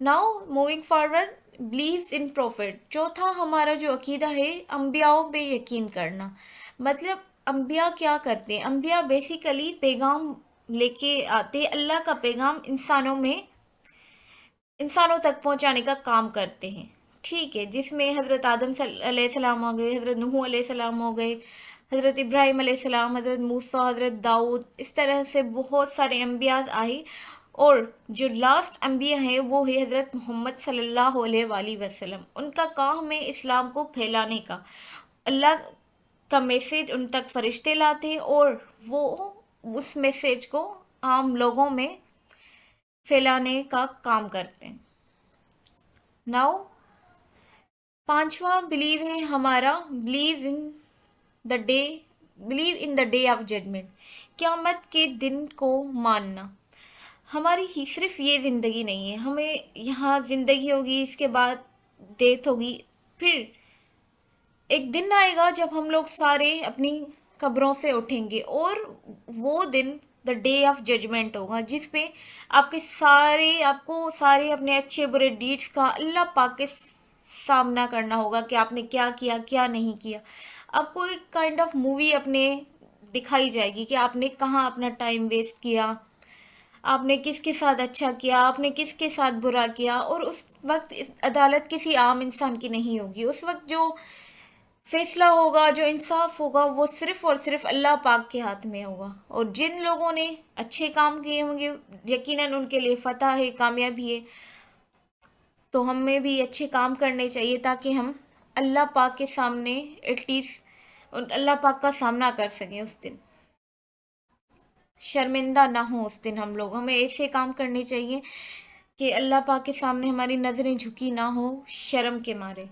Now moving forward, blues in profit. چوتھا ہمارا جو عقیدہ ہے انبیاؤں پہ یقین کرنا. مطلب انبیاء کیا کرتے ہیں؟ انبیاء بیسیکلی پیغام لے کے آتے، اللہ کا پیغام انسانوں تک پہنچانے کا کام کرتے ہیں. ٹھیک ہے، جس میں حضرت آدم علیہ السلام ہو گئے، حضرت نوح علیہ السلام ہو گئے، حضرت ابراہیم علیہ السلام، حضرت موسیٰ، حضرت داؤد، اس طرح سے بہت سارے انبیاء آئے. اور جو لاسٹ انبیاء ہیں وہ ہے حضرت محمد صلی اللہ علیہ وآلہ وسلم. ان کا کام ہے اسلام کو پھیلانے کا. اللہ کا میسیج ان تک فرشتے لاتے ہیں اور وہ اس میسیج کو عام لوگوں میں پھیلانے کا کام کرتے ہیں. ناؤ پانچواں بلیو ہے ہمارا blue in the day of judgment. قیامت کے دن کو ماننا. ہماری ہی صرف یہ زندگی نہیں ہے، ہمیں یہاں زندگی ہوگی، اس کے بعد ڈیتھ ہوگی، پھر ایک دن آئے گا جب ہم لوگ سارے اپنی قبروں سے اٹھیں گے، اور وہ دن دا ڈے آف ججمنٹ ہوگا، جس پہ آپ کو سارے اپنے اچھے برے ڈیڈز کا اللہ پاک کے سامنا کرنا ہوگا کہ آپ نے کیا کیا، کیا نہیں کیا. آپ کو ایک کائنڈ آف مووی اپنے دکھائی جائے گی کہ آپ نے کہاں اپنا ٹائم ویسٹ کیا، آپ نے کس کے ساتھ اچھا کیا، آپ نے کس کے ساتھ برا کیا. اور اس وقت عدالت کسی عام انسان کی نہیں ہوگی. اس وقت جو فیصلہ ہوگا، جو انصاف ہوگا، وہ صرف اور صرف اللہ پاک کے ہاتھ میں ہوگا. اور جن لوگوں نے اچھے کام کیے ہوں گے یقیناً ان کے لیے فتح ہے، کامیابی ہے. تو ہمیں بھی اچھے کام کرنے چاہیے تاکہ ہم اللہ پاک کے سامنے ایٹ لیسٹ اللہ پاک کا سامنا کر سکیں. اس دن شرمندہ نہ ہوں. اس دن ہمیں ایسے کام کرنے چاہیے کہ اللہ پاک کے سامنے ہماری نظریں جھکی نہ ہو شرم کے مارے.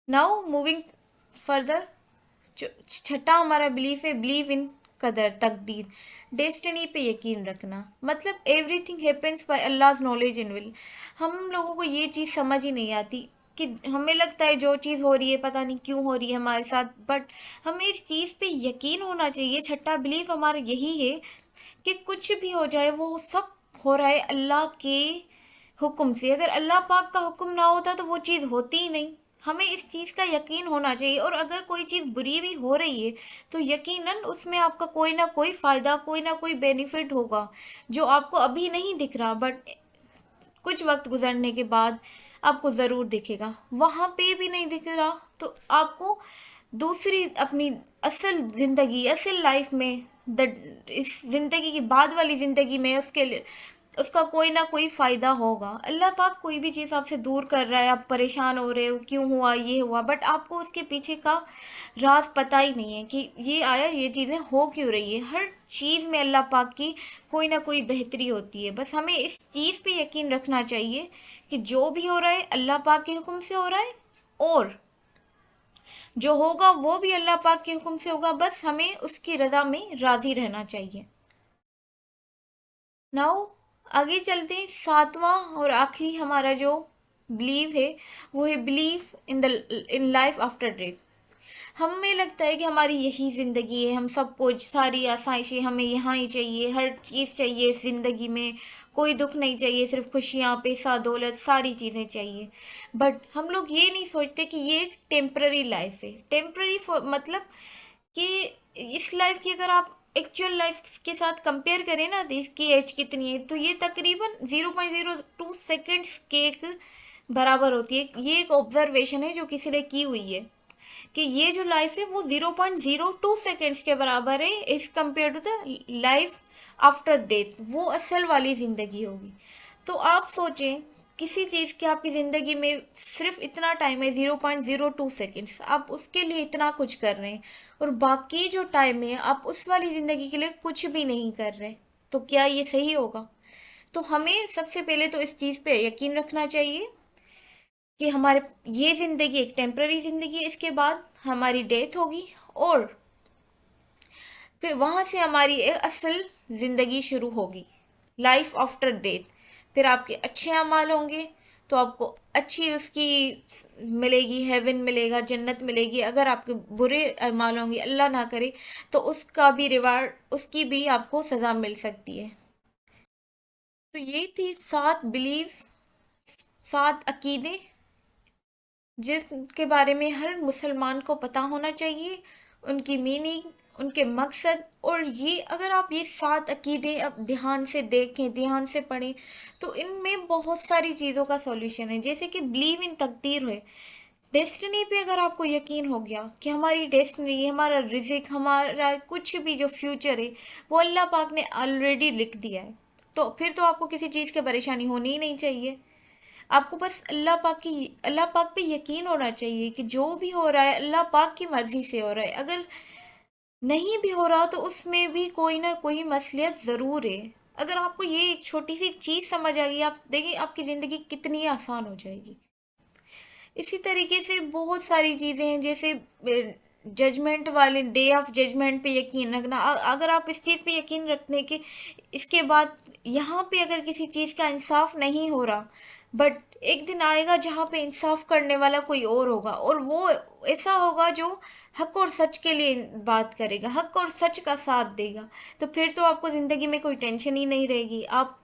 ناؤ موونگ فردر، چھٹا ہمارا بلیف ہے بلیو ان قدر، تقدیر، ڈیسٹنی پہ یقین رکھنا. مطلب every thing happens by اللہز knowledge and will. ہم لوگوں کو یہ چیز سمجھ ہی نہیں آتی کہ ہمیں لگتا ہے جو چیز ہو رہی ہے پتہ نہیں کیوں ہو رہی ہے ہمارے ساتھ، بٹ ہمیں اس چیز پہ یقین ہونا چاہیے. چھٹا بلیف ہمارا یہی ہے کہ کچھ بھی ہو جائے وہ سب ہو رہا ہے اللہ کے حکم سے. اگر اللہ پاک کا حکم نہ ہوتا تو وہ چیز ہوتی ہی نہیں. ہمیں اس چیز کا یقین ہونا چاہیے. اور اگر کوئی چیز بری بھی ہو رہی ہے تو یقیناً اس میں آپ کا کوئی نہ کوئی فائدہ، کوئی نہ کوئی بینیفٹ ہوگا جو آپ کو ابھی نہیں دکھ رہا، بٹ کچھ وقت گزرنے کے بعد آپ کو ضرور دکھے گا. وہاں پہ بھی نہیں دکھ رہا تو آپ کو دوسری اپنی اصل زندگی، اصل لائف میں، اس زندگی کی بعد والی زندگی میں اس کا کوئی نہ کوئی فائدہ ہوگا. اللہ پاک کوئی بھی چیز آپ سے دور کر رہا ہے، آپ پریشان ہو رہے ہو کیوں ہوا یہ ہوا، بٹ آپ کو اس کے پیچھے کا راز پتہ ہی نہیں ہے کہ یہ آیا، یہ چیزیں ہو کیوں رہی ہے. ہر چیز میں اللہ پاک کی کوئی نہ کوئی بہتری ہوتی ہے. بس ہمیں اس چیز پہ یقین رکھنا چاہیے کہ جو بھی ہو رہا ہے اللہ پاک کے حکم سے ہو رہا ہے، اور جو ہوگا وہ بھی اللہ پاک کے حکم سے ہوگا. بس ہمیں اس کی رضا میں راضی رہنا چاہیے. ناؤ آگے چلتے ہیں. ساتواں اور آخری ہمارا جو بلیو ہے وہ ہے believe in life after death. ہمیں لگتا ہے کہ ہماری یہی زندگی ہے، ہم سب کچھ، ساری آسائشیں ہمیں یہاں ہی چاہیے، ہر چیز چاہیے اس زندگی میں، کوئی دکھ نہیں چاہیے، صرف خوشیاں، پیسہ، دولت، ساری چیزیں چاہیے. بٹ ہم لوگ یہ نہیں سوچتے کہ یہ ٹیمپرری لائف ہے. ٹیمپرری مطلب کہ اس لائف کی اگر آپ ایکچوئل لائف کے ساتھ کمپیئر کریں نا تو اس کی ایج کتنی ہے تو یہ تقریباً 0.02 سیکنڈس کے ایک برابر ہوتی ہے. یہ ایک آبزرویشن ہے جو کسی نے کی ہوئی ہے کہ یہ جو لائف ہے وہ 0.02 سیکنڈس کے برابر ہے اس compare to the life after death. وہ اصل والی زندگی ہوگی. تو آپ سوچیں کسی چیز کی آپ کی زندگی میں صرف اتنا ٹائم ہے 0.02 سیکنڈس، آپ اس کے لیے اتنا کچھ کر رہے ہیں، اور باقی جو ٹائم ہے آپ اس والی زندگی کے لیے کچھ بھی نہیں کر رہے، تو کیا یہ صحیح ہوگا؟ تو ہمیں سب سے پہلے تو اس چیز پہ یقین رکھنا چاہیے کہ ہمارے یہ زندگی ایک ٹیمپرری زندگی ہے، اس کے بعد ہماری ڈیتھ ہوگی، اور پھر وہاں سے ہماری ایک اصل زندگی شروع ہوگی، لائف آفٹر ڈیتھ. پھر آپ کے اچھے اعمال ہوں گے تو آپ کو اچھی اس کی ملے گی، ہیون ملے گا، جنت ملے گی. اگر آپ کے برے اعمال ہوں گے اللہ نہ کرے تو اس کا بھی ریوارڈ، اس کی بھی آپ کو سزا مل سکتی ہے. تو یہ تھی 7 بلیف، 7 عقیدے جس کے بارے میں ہر مسلمان کو پتہ ہونا چاہیے، ان کی میننگ، ان کے مقصد، اور یہ اگر آپ یہ 7 عقیدے اب دھیان سے دیکھیں، دھیان سے پڑھیں، تو ان میں بہت ساری چیزوں کا سولوشن ہے، جیسے کہ بلیو ان تقدیر ہے، ڈیسٹنی پہ اگر آپ کو یقین ہو گیا کہ ہماری ڈیسٹنی، ہمارا رزق، ہمارا کچھ بھی جو فیوچر ہے وہ اللہ پاک نے آلریڈی لکھ دیا ہے، تو پھر تو آپ کو کسی چیز کی پریشانی ہونی ہی نہیں چاہیے۔ آپ کو بس اللہ پاک پہ یقین ہونا چاہیے کہ جو بھی ہو رہا ہے اللہ پاک کی مرضی سے ہو رہا ہے، اگر نہیں بھی ہو رہا تو اس میں بھی کوئی نہ کوئی مصلحت ضرور ہے۔ اگر آپ کو یہ ایک چھوٹی سی چیز سمجھ آ گئی، آپ دیکھیں آپ کی زندگی کتنی آسان ہو جائے گی۔ اسی طریقے سے بہت ساری چیزیں ہیں، جیسے ججمنٹ والے ڈے آف ججمنٹ پہ یقین رکھنا، اگر آپ اس چیز پہ یقین رکھنے کہ اس کے بعد یہاں پہ اگر کسی چیز کا انصاف نہیں ہو رہا، بٹ ایک دن آئے گا جہاں پہ انصاف کرنے والا کوئی اور ہوگا، اور وہ ایسا ہوگا جو حق اور سچ کے لیے بات کرے گا، حق اور سچ کا ساتھ دے گا، تو پھر تو آپ کو زندگی میں کوئی ٹینشن ہی نہیں رہے گی، آپ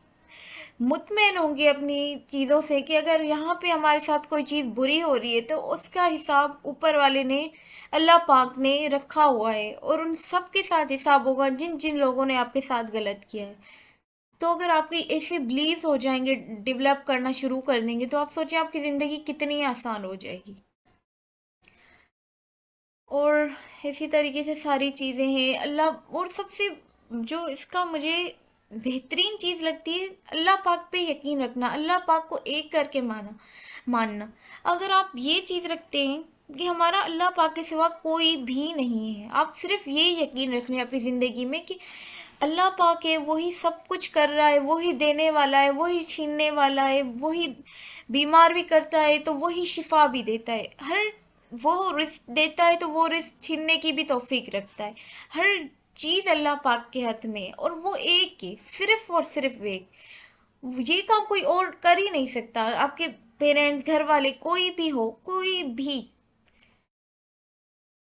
مطمئن ہوں گے اپنی چیزوں سے کہ اگر یہاں پہ ہمارے ساتھ کوئی چیز بری ہو رہی ہے تو اس کا حساب اوپر والے نے، اللہ پاک نے رکھا ہوا ہے، اور ان سب کے ساتھ حساب ہوگا جن جن لوگوں نے آپ کے ساتھ غلط کیا ہے۔ تو اگر آپ کی ایسے بلیف ہو جائیں گے، ڈیولپ کرنا شروع کر دیں گے، تو آپ سوچیں آپ کی زندگی کتنی آسان ہو جائے گی۔ اور اسی طریقے سے ساری چیزیں ہیں اللہ، اور سب سے جو اس کا مجھے بہترین چیز لگتی ہے، اللہ پاک پہ یقین رکھنا، اللہ پاک کو ایک کر کے ماننا۔ اگر آپ یہ چیز رکھتے ہیں کہ ہمارا اللہ پاک کے سوا کوئی بھی نہیں ہے، آپ صرف یہ یقین رکھنے اپنی زندگی میں کہ اللہ پاک ہے، وہی سب کچھ کر رہا ہے، وہی دینے والا ہے، وہی چھیننے والا ہے، وہی بیمار بھی کرتا ہے تو وہی شفا بھی دیتا ہے، وہ رزق دیتا ہے تو وہ رزق چھیننے کی بھی توفیق رکھتا ہے، ہر چیز اللہ پاک کے ہاتھ میں ہے، اور وہ ایک ہے، صرف اور صرف ایک، یہ کام کوئی اور کر ہی نہیں سکتا، آپ کے پیرنٹس، گھر والے، کوئی بھی ہو، کوئی بھی،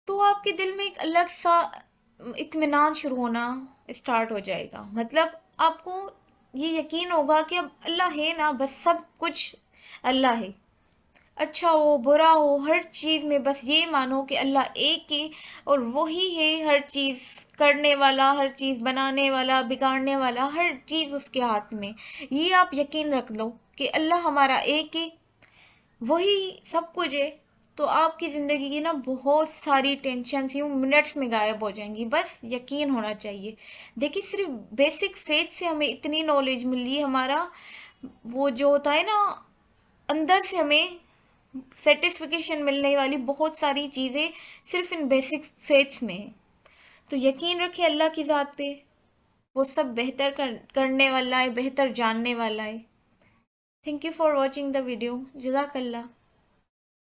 تو آپ کے دل میں ایک الگ سا اطمینان شروع ہونا اسٹارٹ ہو جائے گا، مطلب آپ کو یہ یقین ہوگا کہ اب اللہ ہے نا، بس سب کچھ اللہ ہے، اچھا ہو برا ہو ہر چیز میں بس یہ مانو کہ اللہ ایک ہے، اور وہی ہے ہر چیز کرنے والا، ہر چیز بنانے والا، بگاڑنے والا، ہر چیز اس کے ہاتھ میں، یہ آپ یقین رکھ لو کہ اللہ ہمارا ایک ہے، وہی سب کچھ ہے، تو آپ کی زندگی کی نا بہت ساری ٹینشنز یوں منٹس میں غائب ہو جائیں گی، بس یقین ہونا چاہیے۔ دیکھیے صرف بیسک فیتھ سے ہمیں اتنی نالج مل رہی ہے، ہمارا وہ جو ہوتا ہے نا اندر سے ہمیں سیٹسفیکیشن ملنے والی بہت ساری چیزیں صرف ان بیسک فیتھس میں ہیں، تو یقین رکھے اللہ کی ذات پہ، وہ سب بہتر کرنے والا ہے، بہتر جاننے والا ہے۔ Thank you for watching the video, جزاک اللہ۔